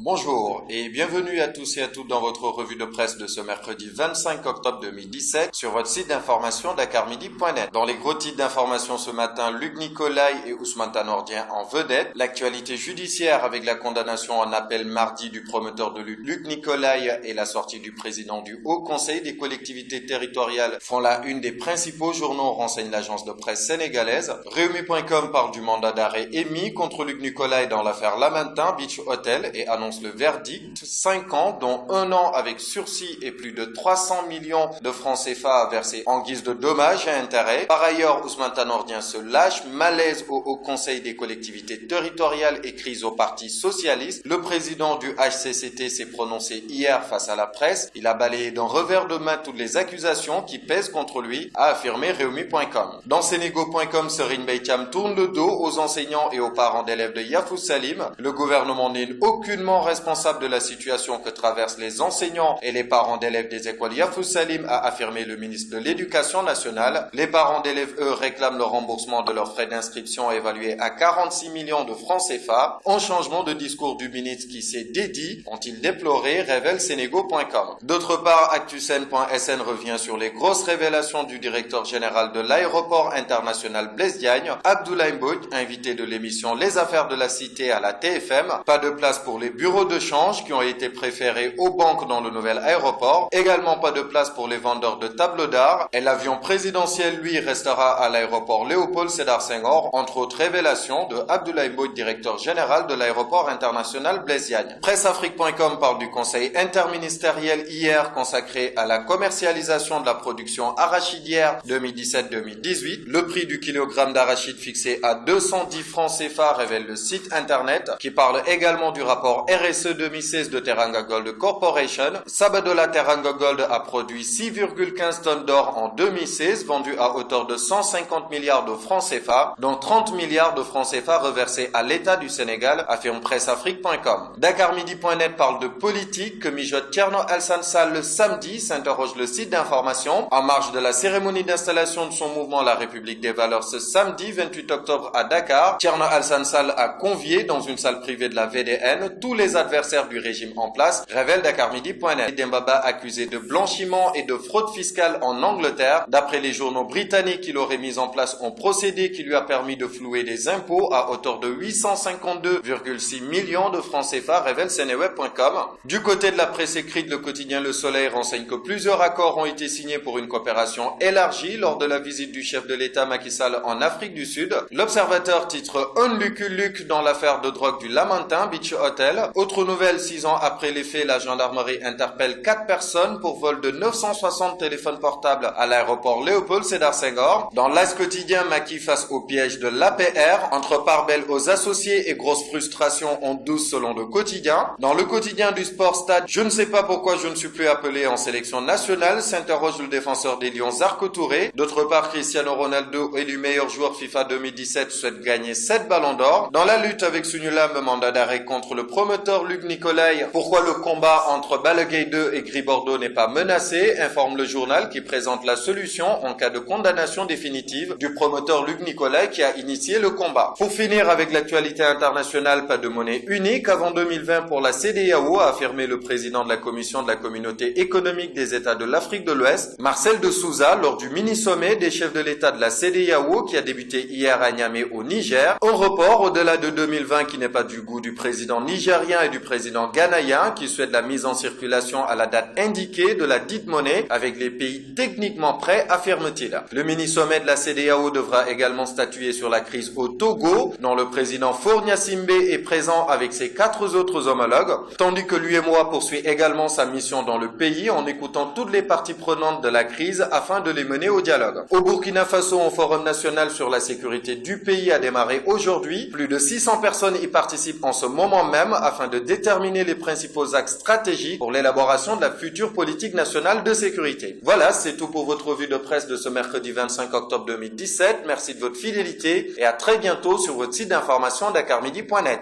Bonjour et bienvenue à tous et à toutes dans votre revue de presse de ce mercredi 25 octobre 2017 sur votre site d'information dakarmidi.net. Dans les gros titres d'information ce matin, Luc Nicolaï et Ousmane Tanordien en vedette. L'actualité judiciaire avec la condamnation en appel mardi du promoteur de lutte Luc Nicolaï et la sortie du président du Haut Conseil des collectivités territoriales font la une des principaux journaux, renseigne l'agence de presse sénégalaise. Réumi.com parle du mandat d'arrêt émis contre Luc Nicolaï dans l'affaire Lamantin Beach Hotel et annonce le verdict, 5 ans dont 1 an avec sursis et plus de 300 millions de francs CFA versés en guise de dommages et intérêts. Par ailleurs, Ousmane Tanordien se lâche, malaise au Haut Conseil des collectivités territoriales et crise au Parti socialiste. Le président du HCCT s'est prononcé hier face à la presse. Il a balayé d'un revers de main toutes les accusations qui pèsent contre lui, a affirmé Réumi.com. Dans Senego.com, Serine Beytiam tourne le dos aux enseignants et aux parents d'élèves de Yafous Salim. Le gouvernement n'est aucunement responsable de la situation que traversent les enseignants et les parents d'élèves des écoles Yafous Salim, a affirmé le ministre de l'Éducation nationale. Les parents d'élèves, eux, réclament le remboursement de leurs frais d'inscription évalués à 46 millions de francs CFA. En changement de discours du ministre qui s'est dédié, ont-ils déploré, révèle Senego.com. D'autre part, Actusen.sn revient sur les grosses révélations du directeur général de l'aéroport international Blaise Diagne, Abdoulaye Mbodj, invité de l'émission Les Affaires de la Cité à la TFM. Pas de place pour les bureaux de change qui ont été préférés aux banques dans le nouvel aéroport. Également pas de place pour les vendeurs de tableaux d'art. Et l'avion présidentiel, lui, restera à l'aéroport Léopold Sédar Senghor. Entre autres révélations de Abdoulaye Mbodj, directeur général de l'aéroport international Blaise Diagne. Presseafrique.com parle du conseil interministériel hier consacré à la commercialisation de la production arachidière 2017-2018. Le prix du kilogramme d'arachide fixé à 210 francs CFA, révèle le site internet qui parle également du rapport RSE 2016 de Teranga Gold Corporation. Sabadola Teranga Gold a produit 6,15 tonnes d'or en 2016, vendu à hauteur de 150 milliards de francs CFA, dont 30 milliards de francs CFA reversés à l'État du Sénégal, affirme Presseafrique.com. Dakarmidi.net parle de politique que mijote Thierno Alassane Sall le samedi, s'interroge le site d'information. En marge de la cérémonie d'installation de son mouvement La République des Valeurs ce samedi 28 octobre à Dakar, Thierno Alassane Sall a convié dans une salle privée de la VDN tous les adversaires du régime en place, révèle Dakarmidi.net. Dembaba accusé de blanchiment et de fraude fiscale en Angleterre. D'après les journaux britanniques, il aurait mis en place un procédé qui lui a permis de flouer des impôts à hauteur de 852,6 millions de francs CFA, révèle Seneweb.com. Du côté de la presse écrite, le quotidien Le Soleil renseigne que plusieurs accords ont été signés pour une coopération élargie lors de la visite du chef de l'État Macky Sall en Afrique du Sud. L'Observateur titre Un Luc dans l'affaire de drogue du Lamantin Beach Hotel. Autre nouvelle, 6 ans après les faits, la gendarmerie interpelle 4 personnes pour vol de 960 téléphones portables à l'aéroport Léopold Sédar Senghor. Dans l'As quotidien, Macky face au piège de l'APR, entre part belle aux associés et grosse frustration en douce selon le quotidien. Dans le quotidien du sport Stade, je ne sais pas pourquoi je ne suis plus appelé en sélection nationale, s'interroge le défenseur des Lions Zarko Touré. D'autre part, Cristiano Ronaldo, élu meilleur joueur FIFA 2017, souhaite gagner 7 ballons d'or. Dans la lutte avec Sunulam, mandat d'arrêt contre le promoteur Luc Nicolaï. Pourquoi le combat entre Balaguer 2 et Gris Bordeaux n'est pas menacé, informe le journal qui présente la solution en cas de condamnation définitive du promoteur Luc Nicolaï qui a initié le combat. Pour finir avec l'actualité internationale, pas de monnaie unique avant 2020 pour la CEDEAO, a affirmé le président de la commission de la communauté économique des États de l'Afrique de l'Ouest, Marcel de Souza, lors du mini-sommet des chefs de l'État de la CEDEAO qui a débuté hier à Niamey au Niger. Un report au-delà de 2020 qui n'est pas du goût du président nigérien et du président ghanéen qui souhaite la mise en circulation à la date indiquée de la dite monnaie avec les pays techniquement prêts, affirme-t-il. Le mini-sommet de la CEDEAO devra également statuer sur la crise au Togo, dont le président Faure Gnassingbé est présent avec ses 4 autres homologues, tandis que l'UEMOA poursuit également sa mission dans le pays en écoutant toutes les parties prenantes de la crise afin de les mener au dialogue. Au Burkina Faso, un forum national sur la sécurité du pays a démarré aujourd'hui. Plus de 600 personnes y participent en ce moment même afin de déterminer les principaux axes stratégiques pour l'élaboration de la future politique nationale de sécurité. Voilà, c'est tout pour votre revue de presse de ce mercredi 25 octobre 2017. Merci de votre fidélité et à très bientôt sur votre site d'information dakarmidi.net.